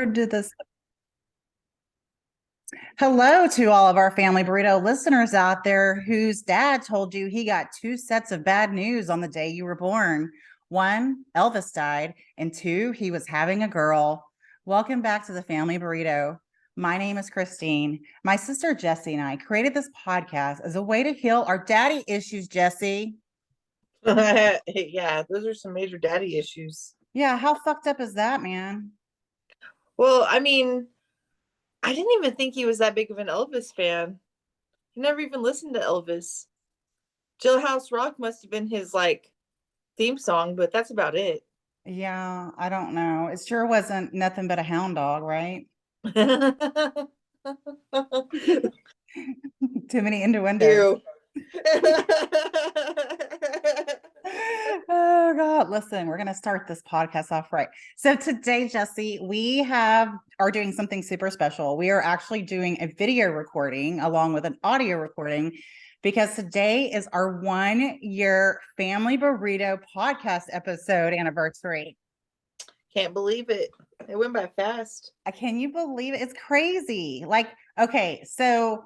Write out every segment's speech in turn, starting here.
Did this. Hello to all of our Family Burrito listeners out there whose dad told you he got two sets of bad news on the day you were born. One, Elvis died, and two, he was having a girl. Welcome back to the Family Burrito. My name is Christine. My sister Jessie and I created this podcast as a way to heal our daddy issues, Jessie. Yeah, those are some major daddy issues. Yeah, how fucked up is that, man? Well, I didn't even think he was that big of an Elvis fan. He never even listened to Elvis. Jailhouse Rock must have been his theme song, but that's about it. Yeah, I don't know. It sure wasn't nothing but a hound dog, right? Too many innuendos. Ew. Oh God, listen, we're gonna start this podcast off right. So today, Jessie, we are doing something super special. We are actually doing a video recording along with an audio recording because today is our 1-year Family Burrito podcast episode anniversary. Can't believe it. It went by fast. Can you believe it? It's crazy. Okay, so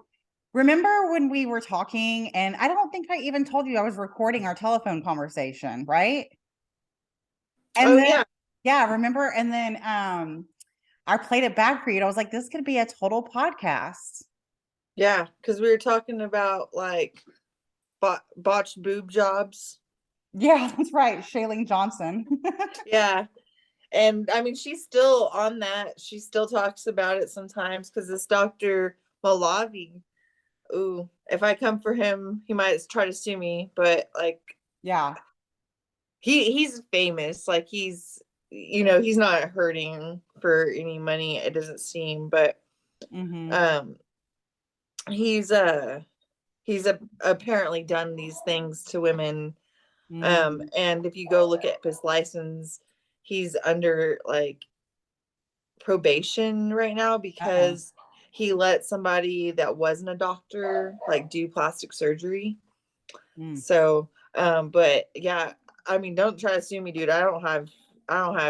remember when we were talking, and I don't think I even told you I was recording our telephone conversation, right? And Oh then, yeah. yeah, remember? And then I played it back for you. And I was like, this could be a total podcast. Yeah, because we were talking about botched boob jobs. Yeah, that's right. Shailene Johnson. Yeah. And she's still on that. She still talks about it sometimes because this Dr. Malavi, ooh, if I come for him, he might try to sue me. But Yeah. he's famous. He's not hurting for any money, it doesn't seem, but Mm-hmm. um he's apparently done these things to women. Mm-hmm. And if you go look at his license, he's under probation right now Uh-oh. because he let somebody that wasn't a doctor do plastic surgery. Mm. So but yeah, don't try to sue me, dude. I don't have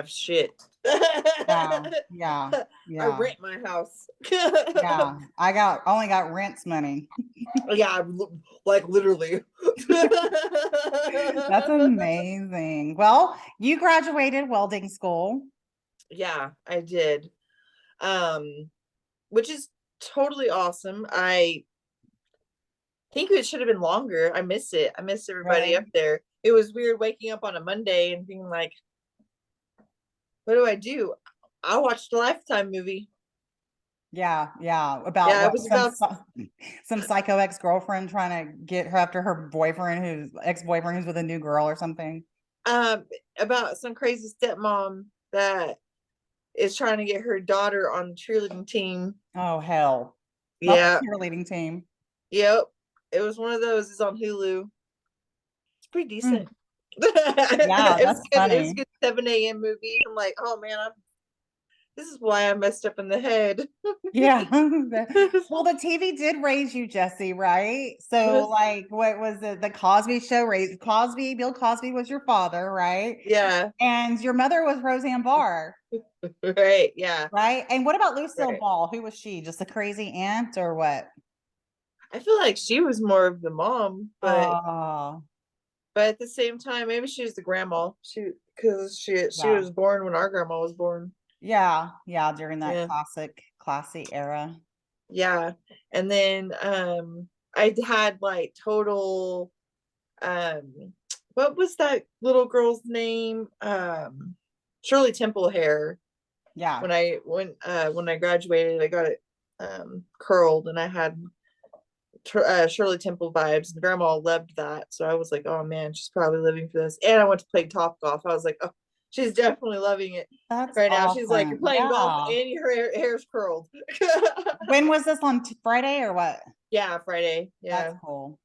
shit. Yeah. Yeah. I Yeah. rent my house. Yeah. I only got rent's money. Yeah, literally. That's amazing. Well, you graduated welding school. Yeah, I did. Um, which is totally awesome. I think it should have been longer. I miss it. I miss everybody up Really? there. It was weird waking up on a Monday and being like, what do I do? I watched a Lifetime movie. Yeah, yeah. About Yeah, it what? was about Some psycho ex-girlfriend trying to get her after her boyfriend who's ex-boyfriend who's with a new girl or something. um about some crazy stepmom that is trying to get her daughter on the cheerleading team. Oh hell. Not the Yeah, cheerleading team. yep. It was one of those. It's on Hulu. It's pretty decent. Mm. Yeah, It was that's good. It was a funny. good 7 a.m. movie. I'm like, oh man, this is why I messed up in the head. Yeah. Well, the TV did raise you, Jesse, right? So, like, what was it? The Cosby show raised Cosby. Bill Cosby was your father, right? Yeah. And your mother was Roseanne Barr, Right. Yeah. right? And what about Lucille Right. Ball? Who was she? Just a crazy aunt or what? I feel like she was more of the mom, but Oh, at the same time, maybe she was the grandma. She yeah. was born when our grandma was born. Yeah. Yeah. During that Yeah. classy era. Yeah. And then I had total um what was that little girl's name? Shirley Temple hair. Yeah. When I graduated, I got it curled, and I had Shirley Temple vibes, and Grandma loved that. So I was like, oh man, she's probably living for this. And I went to play Top Golf. I was like, oh, she's definitely loving it That's right now. She's like, you're awesome. playing golf Yeah. and your hair's curled. When was this on Friday or what? Yeah, Friday. That's Yeah. cool.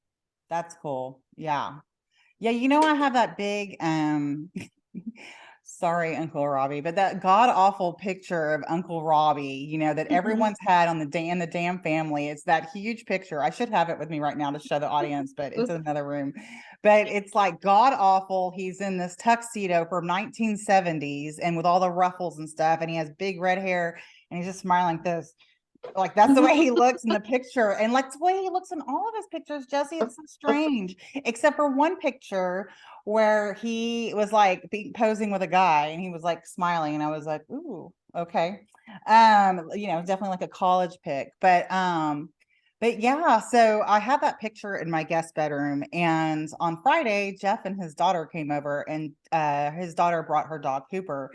That's cool. Yeah. Yeah, I have that big Sorry, Uncle Robbie, but that god awful picture of Uncle Robbie, that everyone's had on the in the damn family. It's that huge picture. I should have it with me right now to show the audience, but it's in another room. But it's like god awful. He's in this tuxedo from 1970s and with all the ruffles and stuff, and he has big red hair and he's just smiling like this. Like that's the way he looks in the picture, and like the way he looks in all of his pictures, Jesse. It's so strange, except for one picture where he was like posing with a guy and he was like smiling, and I was like, ooh, okay. Definitely like a college pic, but yeah, so I had that picture in my guest bedroom, and on Friday Jeff and his daughter came over, and his daughter brought her dog Cooper.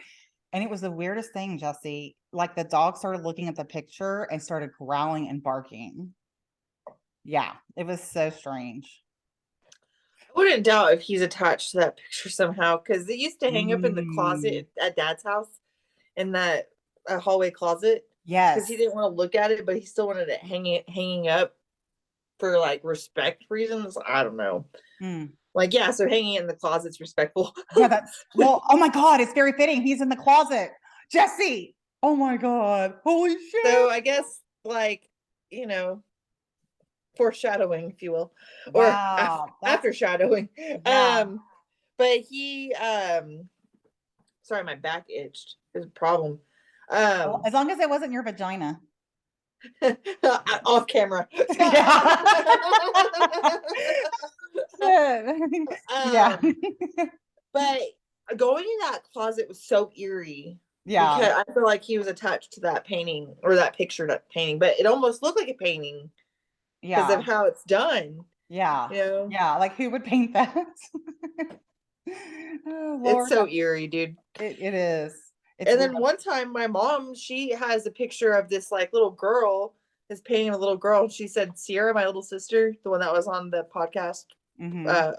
And it was the weirdest thing, Jesse. Like the dog started looking at the picture and started growling and barking. Yeah, it was so strange. I wouldn't doubt if he's attached to that picture somehow, because it used to hang up in the closet at Dad's house, in that hallway closet. Because Yes. he didn't want to look at it, but he still wanted it hanging up for like respect reasons. I don't know. Like, yeah, so hanging it in the closet's respectful. Yeah, that's oh my God, it's very fitting. He's in the closet. Jesse. Oh my God. Holy shit. So I guess like, foreshadowing, if you will. Wow, or after shadowing. Yeah. But he sorry, my back itched. There's a problem. As long as it wasn't your vagina. Off camera. Yeah. But going in that closet was so eerie. Yeah. Because I feel like he was attached to that painting, or that picture, that painting, but it almost looked like a painting. Yeah. Because of how it's done. Yeah. Yeah. Like who would paint that? Oh, it's so eerie, dude. It is. And then one time my mom, she has a picture of this like little girl, is painting a little girl. She said Sierra, my little sister, the one that was on the podcast a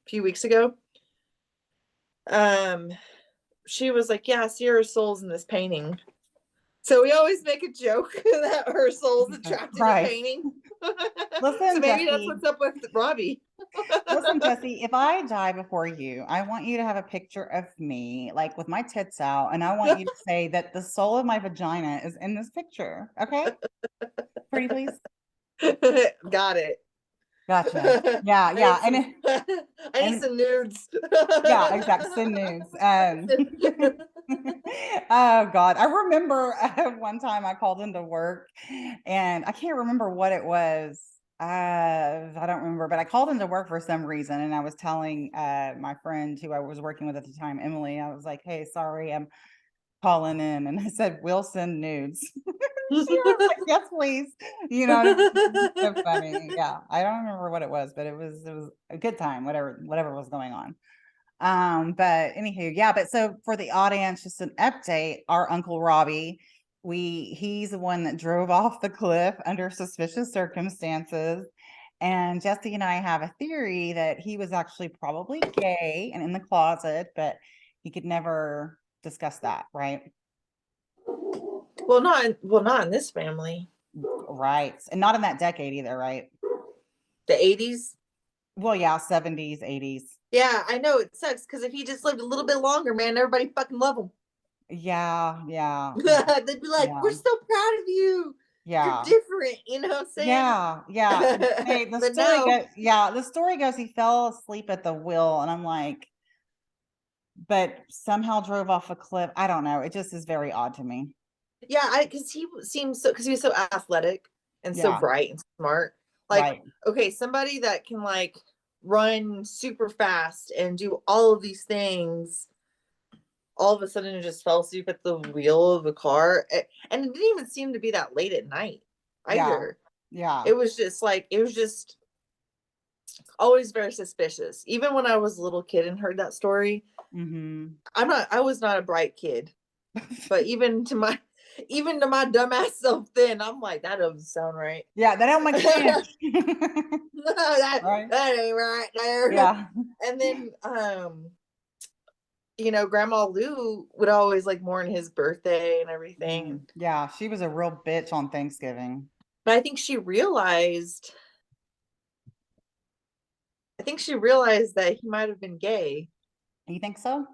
few weeks ago. She was like, yeah, Sierra's soul's in this painting. So we always make a joke that her soul's trapped in a painting. Listen, so maybe Jesse, that's what's up with Robbie. Listen, Jesse, if I die before you, I want you to have a picture of me, like with my tits out, and I want you to say that the soul of my vagina is in this picture. Okay? Pretty please? Got it. Gotcha. Yeah, yeah. I need some nudes. Yeah, exactly. Send nudes. Oh God. I remember one time I called into work and I can't remember what it was. I don't remember, but I called into work for some reason, and I was telling my friend who I was working with at the time, Emily, I was like, hey, sorry, I'm calling in, and I said, we'll send nudes. She was like, yes, please. It's so funny. Yeah, I don't remember what it was, but it was a good time, whatever was going on. But anywho, yeah, but so for the audience, just an update, our Uncle Robbie, he's the one that drove off the cliff under suspicious circumstances. And Jesse and I have a theory that he was actually probably gay and in the closet, but he could never discuss that, right? Well, not in this family. Right. And not in that decade either, right? The 80s? Well, yeah, 70s, 80s. Yeah, I know it sucks because if he just lived a little bit longer, man, everybody fucking love him. Yeah. They'd be like, we're so proud of you. Yeah. You're different, you know what I'm saying? Yeah. Hey, the story goes he fell asleep at the wheel, and I'm like, but somehow drove off a cliff. I don't know. It just is very odd to me. Yeah, because he was so athletic and so bright and smart. Like, okay, somebody that can like run super fast and do all of these things, all of a sudden just fell asleep at the wheel of a car, and it didn't even seem to be that late at night either. Yeah. It was just always very suspicious. Even when I was a little kid and heard that story, I was not a bright kid, but even to my dumbass self then, I'm like, that doesn't sound right. Yeah, that don't make sense. that ain't right there. Yeah. And then Grandma Lou would always like mourn his birthday and everything. Yeah, she was a real bitch on Thanksgiving. But I think she realized that he might have been gay. You think so?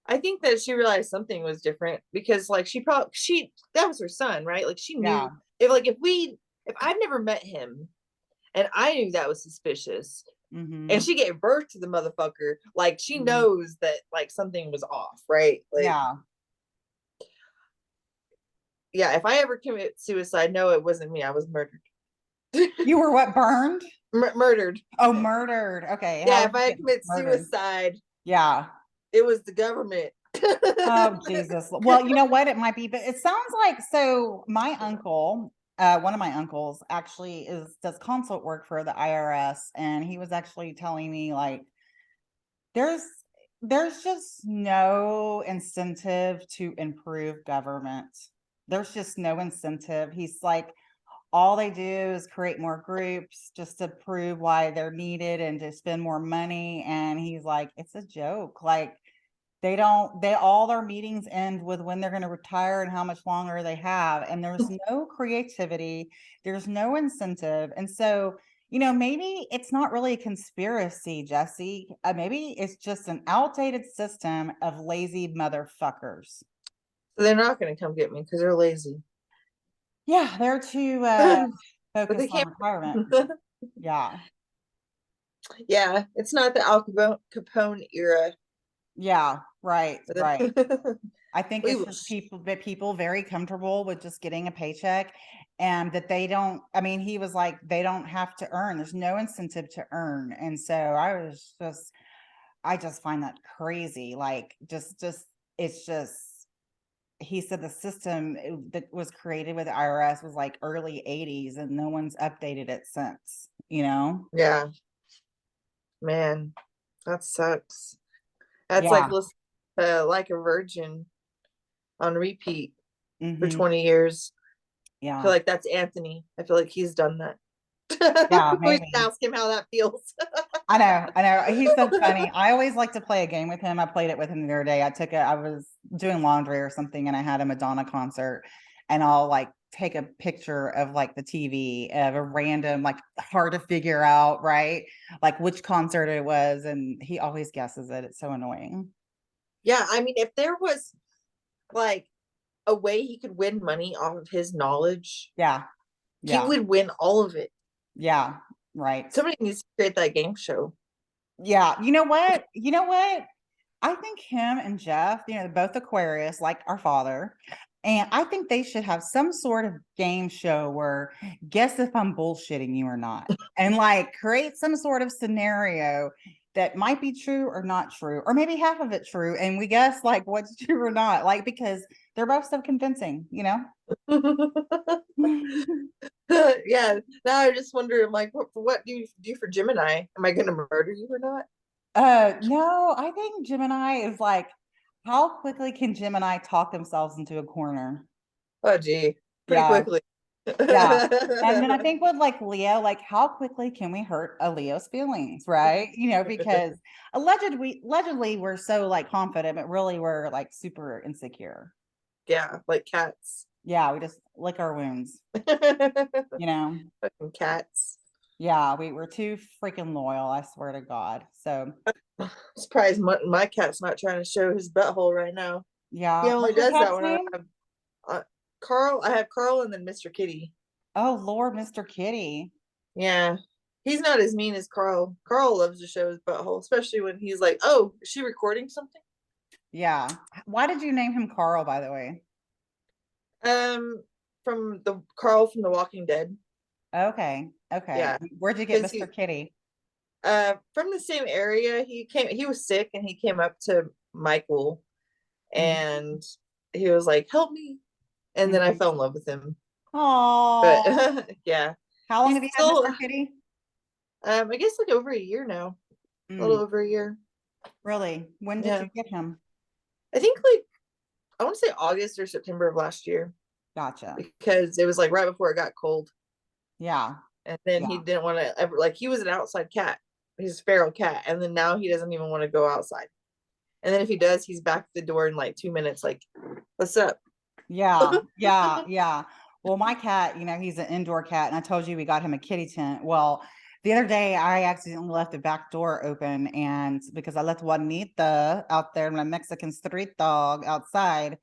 I think that she realized something was different because like that was her son, right? Like she Yeah. knew if I've never met him and I knew that was suspicious and Mm-hmm. she gave birth to the motherfucker, like she Mm-hmm. knows that like something was off, right? Like, Yeah. yeah, if I ever commit suicide, no, it wasn't me. I was murdered. You were what, burned? Murdered. Oh, murdered. Okay. How Yeah, would if you I get commit murdered? suicide, Yeah. it was the government. Oh, Jesus. Well, you know what? It might be, but it sounds like so my uncle, one of my uncles actually does consult work for the IRS, and he was actually telling me like there's there's just no incentive to improve government. There's just no incentive. He's like, all they do is create more groups just to prove why they're needed and to spend more money. And he's like, it's a joke. Like they all their meetings end with when they're going to retire and how much longer they have. And there's no creativity, there's no incentive. And so, maybe it's not really a conspiracy, Jesse. Maybe it's just an outdated system of lazy motherfuckers. So they're not going to come get me because they're lazy. Yeah, they're too But they focused on can't. retirement. Yeah. Yeah, it's not the Al Capone era. Yeah, right, right. I think We it's will. just people very comfortable with just getting a paycheck, and that they don't, I mean, he was like, they don't have to earn. There's no incentive to earn. And so I just find that crazy. Like it's just he said the system that was created with the IRS was like early 80s and no one's updated it since. Yeah, man, that sucks. That's like Yeah. listen to Like a Virgin on repeat for Hmm. 20 years. I feel Yeah. like that's Anthony. I feel like he's done that. Yeah, We should maybe. ask him how that feels. I know, I know. He's so funny. I always like to play a game with him. I played it with him the other day. I was doing laundry or something and I had a Madonna concert, and I'll like take a picture of like the TV of a random, like hard to figure out, right? Like which concert it was. And he always guesses it. It's so annoying. Yeah, I mean, if there was like a way he could win money off of his knowledge, Yeah. he Yeah. would win all of it. Yeah. Right. Somebody needs to create that game show. Yeah. You know what? You know what? I think him and Jeff, both Aquarius, like our father. And I think they should have some sort of game show where guess if I'm bullshitting you or not. And like create some sort of scenario that might be true or not true, or maybe half of it true. And we guess like what's true or not, like because they're both so convincing. Yeah. Now I just wonder, I'm like, what do you do for Gemini? Am I going to murder you or not? No, I think Gemini is like, how quickly can Gemini talk themselves into a corner? Oh, gee, pretty Yeah. quickly. Yeah. And then I think with like Leo, like how quickly can we hurt a Leo's feelings, right? Because allegedly we're so like confident, but really we're like super insecure. Yeah, like cats. Yeah, we just lick our wounds, Fucking you know. cats. Yeah, we're too freaking loyal, I swear to God. So Surprised my cat's not trying to show his butthole right now. He yeah. only What's your does that cat's when I name? have Carl. I have Carl and then Mr. Kitty. Oh Lord, Mr. Kitty. Yeah. He's not as mean as Carl. Carl loves to show his butthole, especially when he's like, "Oh, is she recording something?" Yeah. Why did you name him Carl, by the way? Um, from the Carl from The Walking Dead. Okay. Okay. Yeah, Where'd you get because Mr. Kitty? from the same area. He was sick and he came up to Michael and he was like, "Help me," and then I fell in love with him. But Oh, yeah, how long he's have you had still Mr. Kitty? I guess like over a year now, a little Mm, over a year. really? When did Yeah, you get him? I think like I want to say August or September of last year Gotcha. because it was like right before it got cold, Yeah. and then he Yeah. didn't want to ever like he was an outside cat, he's a feral cat, and then now he doesn't even want to go outside, and then if he does, he's back at the door in like 2 minutes, like, "What's up?" Yeah. Yeah. Yeah. Well, my cat, he's an indoor cat, and I told you we got him a kitty tent. Well, The other day, I accidentally left the back door open, and because I left Juanita out there, my Mexican street dog outside,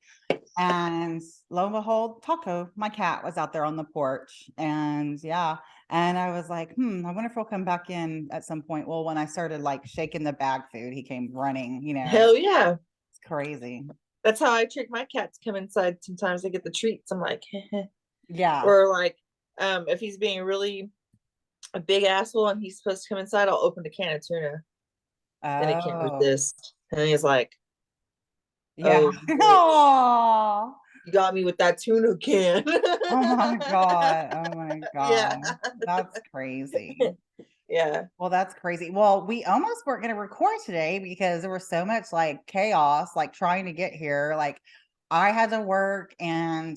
and lo and behold, Taco, my cat, was out there on the porch. And yeah, and I was like, I wonder if he'll come back in at some point. Well, when I started like shaking the bag food, he came running, Hell yeah. It's crazy. That's how I trick my cat to come inside. Sometimes they get the treats. I'm like, Yeah. or like, if he's being really a big asshole and he's supposed to come inside, I'll open a can of tuna. And he can't Oh, resist. And he's like, yeah. Oh, you got me with that tuna can. Oh my God. Oh my Yeah. God. That's crazy. Yeah. Well, that's crazy. Well, we almost weren't going to record today because there was so much like chaos, like trying to get here. Like I had to work, and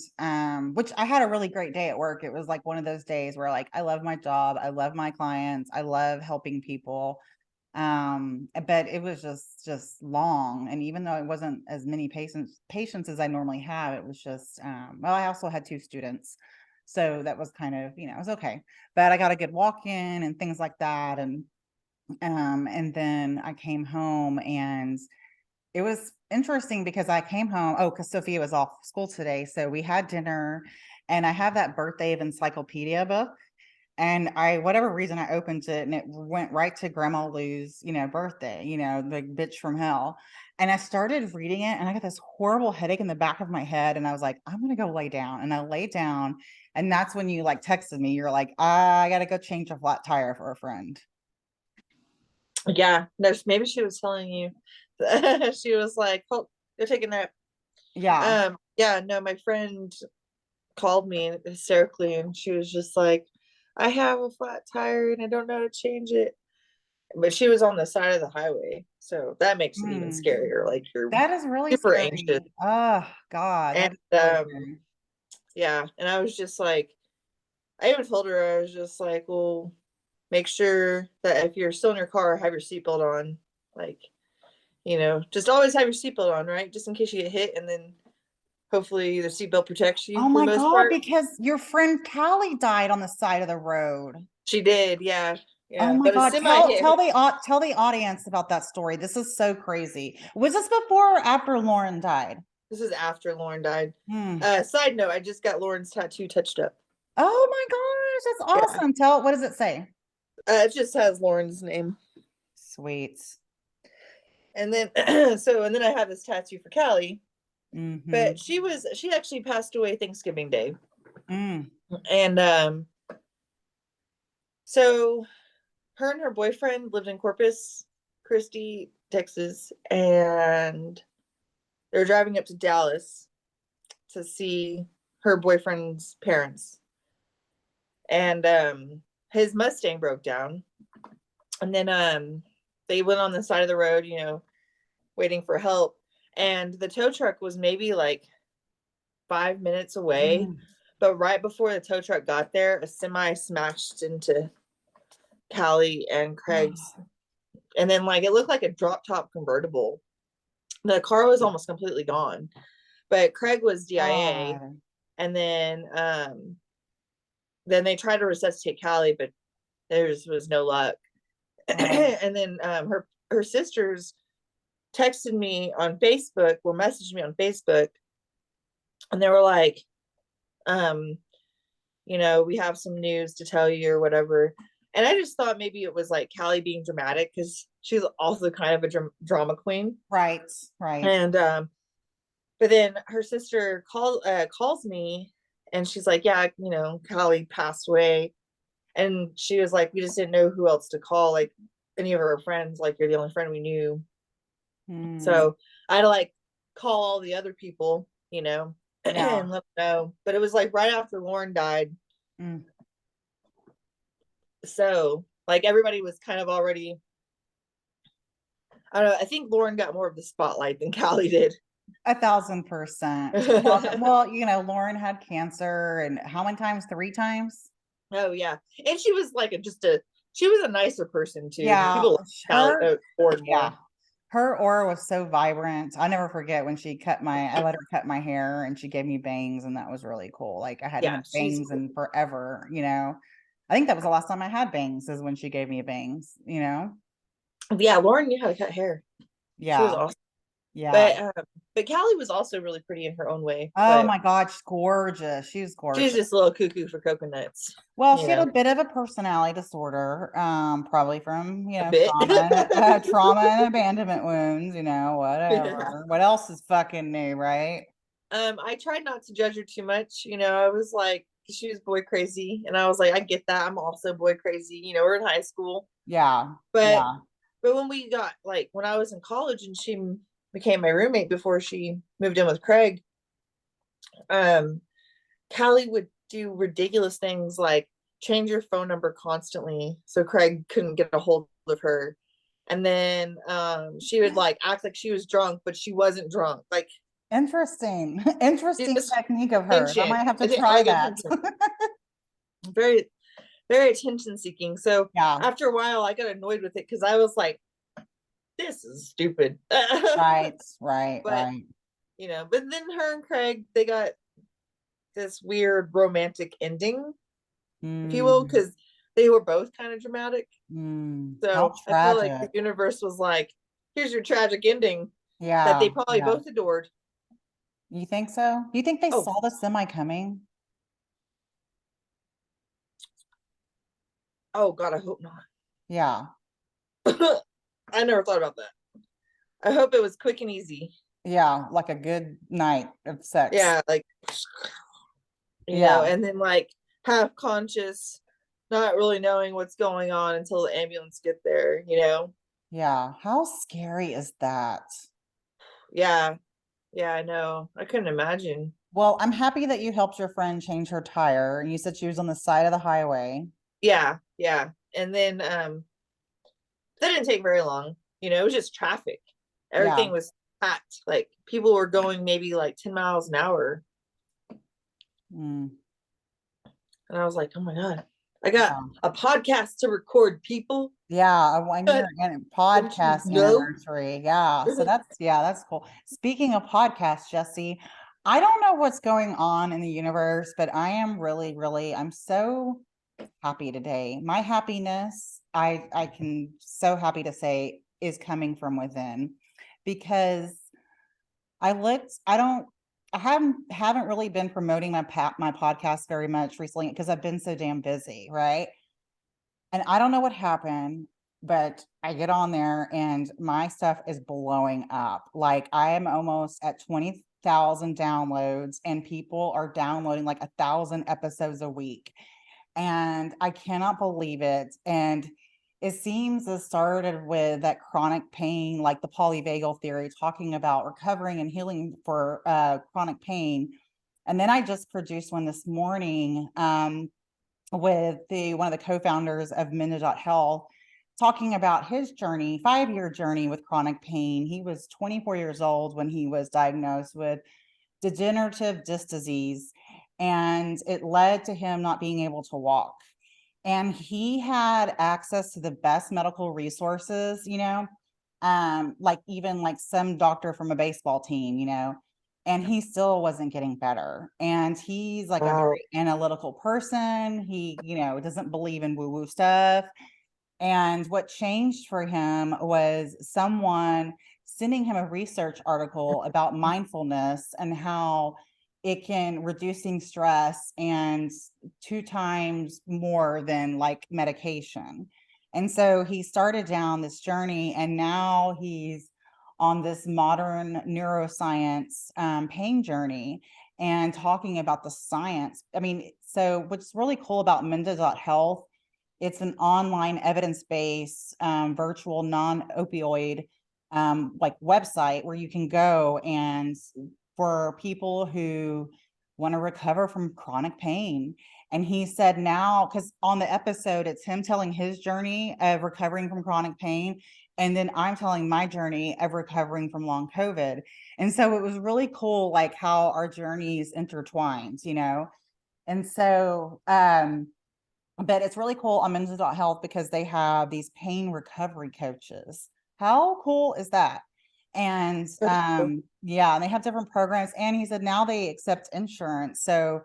which I had a really great day at work. It was like one of those days where like I love my job, I love my clients, I love helping people. But it was just long. And even though it wasn't as many patients as I normally have, it was just well, I also had 2 students. So that was kind of, it was okay. But I got a good walk in and things like that. And then I came home, and it was interesting because I came home, because Sophia was off school today. So we had dinner, and I have that Birthday of Encyclopedia book. And whatever reason, I opened it, and it went right to Grandma Lou's, birthday, the bitch from hell. And I started reading it, and I got this horrible headache in the back of my head. And I was like, I'm going to go lay down. And I lay down. And that's when you like texted me. You're like, I got to go change a flat tire for a friend. Yeah. No, maybe she was telling you. She was like, oh, go take a nap. Yeah. Yeah, no, my friend called me hysterically, and she was just like, I have a flat tire and I don't know how to change it. But she was on the side of the highway, so that makes it even scarier. Like you're That is really super scary. anxious. Oh God. And That's really scary. yeah, and I was just like, I even told her, I was just like, well, make sure that if you're still in your car, have your seatbelt on. Like, just always have your seatbelt on, right? Just in case you get hit, and then hopefully the seatbelt protects you Oh for the my most God, part. because your friend Callie died on the side of the road. She did, yeah. Oh Yeah, my but a God. semi hit her. Tell the audience about that story. This is so crazy. Was this before or after Lauren died? This is after Lauren died. Hmm. Side note, I just got Lauren's tattoo touched up. Oh my gosh, that's Yeah. awesome. What does it say? It just has Lauren's name. Sweet. And then and then I have this tattoo for Callie. But Mm-hmm. she actually passed away Thanksgiving Day. Mm. And so her and her boyfriend lived in Corpus Christi, Texas, and they're driving up to Dallas to see her boyfriend's parents. And his Mustang broke down. And then they went on the side of the road, waiting for help. And the tow truck was maybe like 5 minutes away. But right before the tow truck got there, a semi smashed into Callie and Craig's. And then like it looked like a drop top convertible. The car was almost completely gone. But Craig was DIA. God. And then they tried to resuscitate Callie, but there was no luck. And then her sisters texted me on Facebook, or messaged me on Facebook, and they were like, we have some news to tell you or whatever. And I just thought maybe it was like Callie being dramatic, because she's also kind of a drama queen. Right. And but then her sister calls me, and she's like, yeah, Callie passed away. And she was like, we just didn't know who else to call, like any of her friends, like you're the only friend we knew. So I had to like call all the other people, and let them know. But it was like right after Lauren died. So like everybody was kind of already, I don't know, I think Lauren got more of the spotlight than Callie did. 1,000%. Well, Lauren had cancer, and how many times? 3 times? Oh yeah. And she was like she was a nicer person too. Yeah. People Her aura was so vibrant. I never forget when I let her cut my hair, and she gave me bangs, and that was really cool. Like I hadn't had bangs in forever. I think that was the last time I had bangs is when she gave me bangs, you know? Yeah, Lauren knew how to cut hair. She was Yeah. awesome. Yeah. But Callie was also really pretty in her own way. Oh But my God, she's gorgeous. She's she's gorgeous. just a little cuckoo for coconuts, Well, you she had a know, bit of a personality disorder, probably from, a bit. trauma and abandonment wounds, whatever. What else is fucking new, right? I tried not to judge her too much. I was like, she was boy crazy, and I was like, I get that. I'm also boy crazy. We're in high school, Yeah. but Yeah. when we got like when I was in college and she became my roommate before she moved in with Craig, um, Callie would do ridiculous things like change your phone number constantly so Craig couldn't get a hold of her. And then she would like act like she was drunk, but she wasn't drunk. Like Interesting. Interesting just technique of hers. I attention, might have to try like that. attention. Very, very attention seeking. So Yeah. after a while, I got annoyed with it because I was like, this is stupid. Right. Right. But Right. but then her and Craig, they got this weird romantic ending, if you will, Mm, because they were both kind of dramatic. how So I feel like the tragic. universe was like, here's your tragic ending that Yeah. they probably Yeah. both adored. You think so? You think they Oh, saw the semi coming? oh God, I hope Yeah. not. I never thought about that. I hope it was quick and easy. Yeah. Like a good night of sex. Yeah, like Yeah. and then like half conscious, not really knowing what's going on until the ambulance get there. Yeah. How scary is that? Yeah, yeah, I know. I couldn't imagine. Well, I'm happy that you helped your friend change her tire. And you said she was on the side of the highway. Yeah, yeah. And then that didn't take very long. It was just traffic. Yeah. Everything was packed. Like people were going maybe like 10 miles an hour. Mm, And I was like, oh my God, I got yeah. a podcast to record, people. Yeah, a 1 year Don't you podcast know? anniversary. Yeah. So that's cool. Speaking of podcasts, Jesse, I don't know what's going on in the universe, but I am really, really, I'm so happy today. My happiness, I can so happy to say is coming from within because I haven't really been promoting my podcast very much recently because I've been so damn busy, right? And I don't know what happened, but I get on there and my stuff is blowing up. Like I am almost at 20,000 downloads and people are downloading like 1,000 episodes a week. And I cannot believe it. And it seems it started with that chronic pain, like the polyvagal theory, talking about recovering and healing for chronic pain. And then I just produced one this morning with one of the co-founders of Health, talking about his journey, 5-year journey with chronic pain. He was 24 years old when he was diagnosed with degenerative disc disease, and it led to him not being able to walk. And he had access to the best medical resources, like even like some doctor from a baseball team, and he still wasn't getting better. And he's like a Wow. very analytical person. He, doesn't believe in woo-woo stuff. And what changed for him was someone sending him a research article about mindfulness and how it can reducing stress and 2 times more than like medication. And so he started down this journey and now he's on this modern neuroscience pain journey and talking about the science. I mean, so what's really cool about Health, it's an online evidence-based virtual non-opioid like website where you can go and for people who want to recover from chronic pain. And he said now, because on the episode, it's him telling his journey of recovering from chronic pain. And then I'm telling my journey of recovering from long COVID. And so it was really cool, like how our journeys intertwined, And so, but it's really cool on Men's Health because they have these pain recovery coaches. How cool is that? And That's cool. yeah, and they have different programs. And he said now they accept insurance. So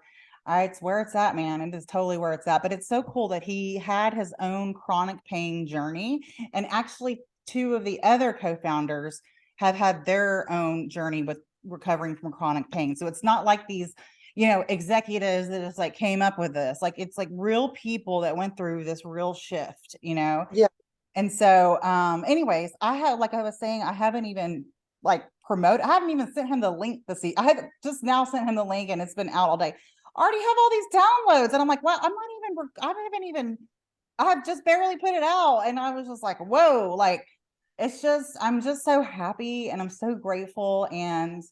It's where it's at, man. It is totally where it's at. But it's so cool that he had his own chronic pain journey. And actually, two of the other co-founders have had their own journey with recovering from chronic pain. So it's not like these, executives that just like came up with this. Like it's like real people that went through this real shift, Yeah. And so, anyways, I had, like I was saying, I haven't even like I haven't even sent him the link to see. I had just now sent him the link and it's been out all day. I already have all these downloads. And I'm like, well, I have just barely put it out. And I was just like, whoa, like, I'm just so happy and I'm so grateful. And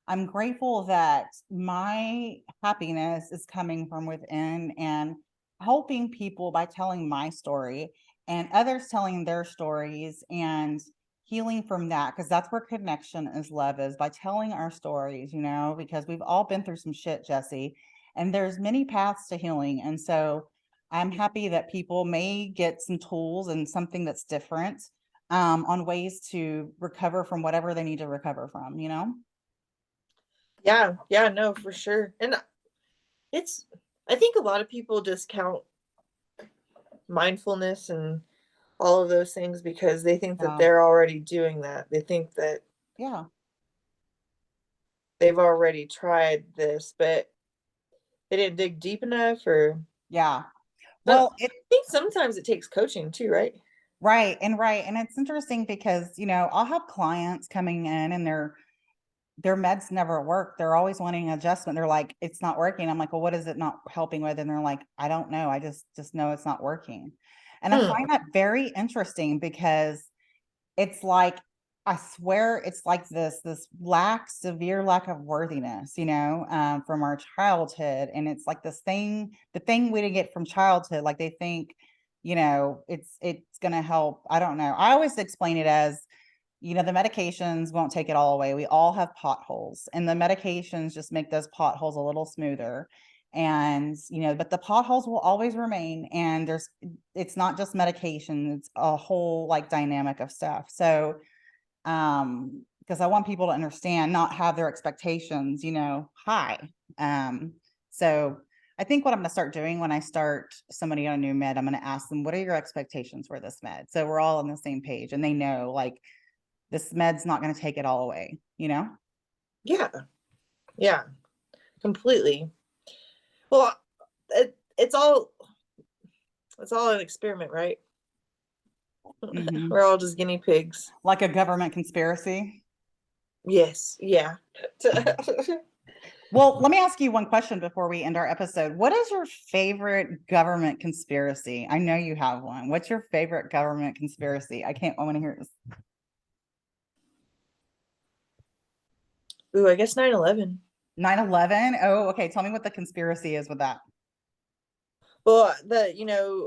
I'm grateful that my happiness is coming from within and helping people by telling my story and others telling their stories and healing from that, because that's where connection is love is, by telling our stories, because we've all been through some shit, Jessie, and there's many paths to healing. And so I'm happy that people may get some tools and something that's different, on ways to recover from whatever they need to recover from, Yeah, no, for sure. And it's, I think a lot of people discount mindfulness and all of those things because they think that they're already doing that. They think that Yeah. they've already tried this, but they didn't dig deep enough, or Yeah. but Well, I think sometimes it takes coaching too, right? right. And it's interesting because, I'll have clients coming in and their meds never work. They're always wanting adjustment. They're like, it's not working. I'm like, well, what is it not helping with? And they're like, I don't know. I just know it's not working. And I Hmm. find that very interesting because it's like, I swear it's like this severe lack of worthiness, from our childhood. And it's like the thing we didn't get from childhood. Like they think, it's going to help. I don't know. I always explain it as, the medications won't take it all away. We all have potholes, and the medications just make those potholes a little smoother. And, but the potholes will always remain. And it's not just medication, it's a whole like dynamic of stuff. So, because I want people to understand, not have their expectations, high. So I think what I'm going to start doing when I start somebody on a new med, I'm going to ask them, what are your expectations for this med? So we're all on the same page and they know, like, this med's not going to take it all away, Yeah, yeah, completely. Well, it's all an experiment, right? Mm-hmm. We're all just guinea pigs. Like a government conspiracy. Yes, yeah. Well, let me ask you one question before we end our episode. What is your favorite government conspiracy? I know you have one. What's your favorite government conspiracy? I want to hear this. Ooh, I guess 9/11. 9/11. Oh, okay. Tell me what the conspiracy is with that. Well,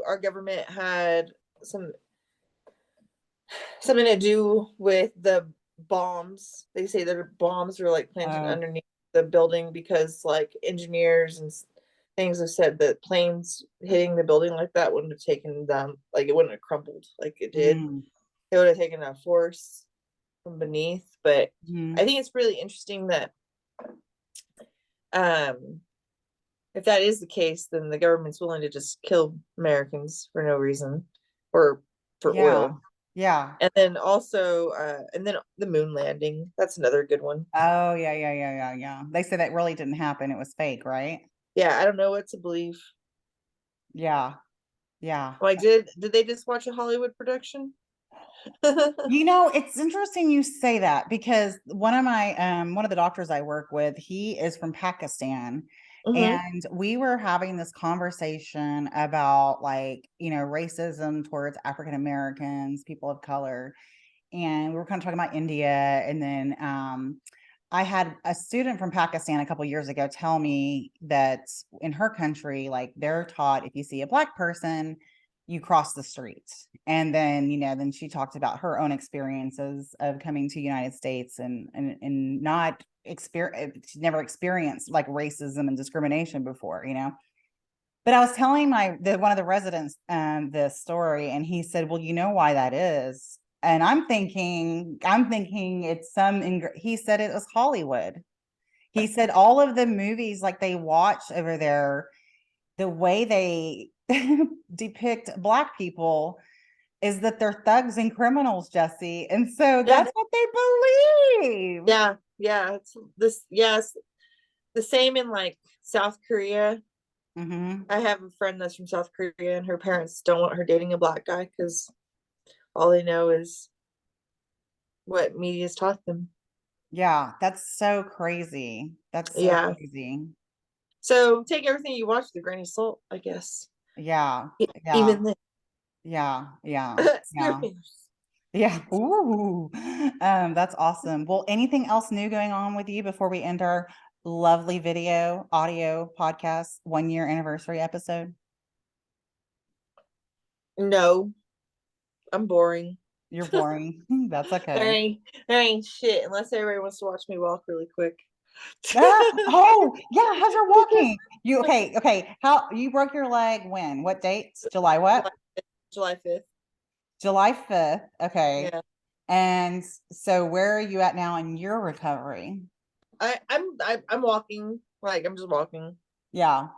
our government had some something to do with the bombs. They say that bombs were like planted underneath the building because like engineers and things have said that planes hitting the building like that wouldn't have taken them, like it wouldn't have crumbled like it did. It would have taken a force from beneath. But I think it's really interesting that if that is the case, then the government's willing to just kill Americans for no reason or for oil. Yeah. And then also, and then the moon landing. That's another good one. Oh, yeah. They say that really didn't happen. It was fake, right? Yeah, I don't know what to believe. Yeah. Yeah. Like, did they just watch a Hollywood production? It's interesting you say that because one of the doctors I work with, he is from Pakistan. And we were having this conversation about like, racism towards African Americans, people of color. And we were kind of talking about India. And then I had a student from Pakistan a couple years ago tell me that in her country, like they're taught if you see a Black person, you cross the street. And then, then she talked about her own experiences of coming to the United States and not experience, never experienced like racism and discrimination before, But I was telling one of the residents this story, and he said, "Well, you know why that is." And I'm thinking it's he said it was Hollywood. He said all of the movies like they watch over there, the way they depict Black people is that they're thugs and criminals, Jesse. And so that's what they believe. Yeah. It's this. Yes. The same in like South Korea. I have a friend that's from South Korea, and her parents don't want her dating a Black guy because all they know is what media's taught them. Yeah, that's so crazy. That's so crazy. So take everything you watch with a grain of salt, I guess. Yeah. Even then. Yeah. Serious. Yeah. Ooh. That's awesome. Well, anything else new going on with you before we end our lovely audio podcast 1 year anniversary episode? No, I'm boring. You're boring. That's okay. There ain't shit unless everybody wants to watch me walk really quick. Oh yeah, how's your walking? You okay. How you broke your leg when? What dates? July what? July 5th. July 5th. Okay. Yeah. And so where are you at now in your recovery? I'm walking. Like I'm just walking. Yeah.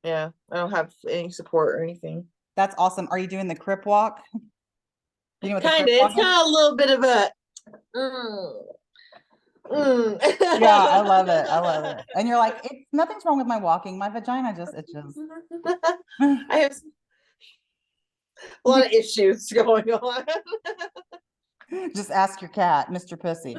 Yeah. I don't have any support or anything. That's awesome. Are you doing the crip walk? You know what Kinda. It's got a little bit of a yeah, I love it. And you're like, it's nothing's wrong with my walking. My vagina just itches. I have a lot of issues going on. Just ask your cat, Mr. Pussy.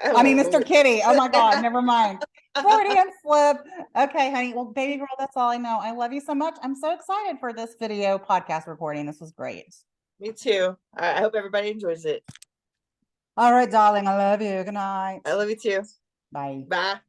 I mean, Mr. Kitty. Oh my God, never mind. Freudian slip. Okay, honey. Well, baby girl, that's all I know. I love you so much. I'm so excited for this video podcast recording. This was great. Me too. I hope everybody enjoys it. All right, darling. I love you. Good night. I love you too. Bye. Bye.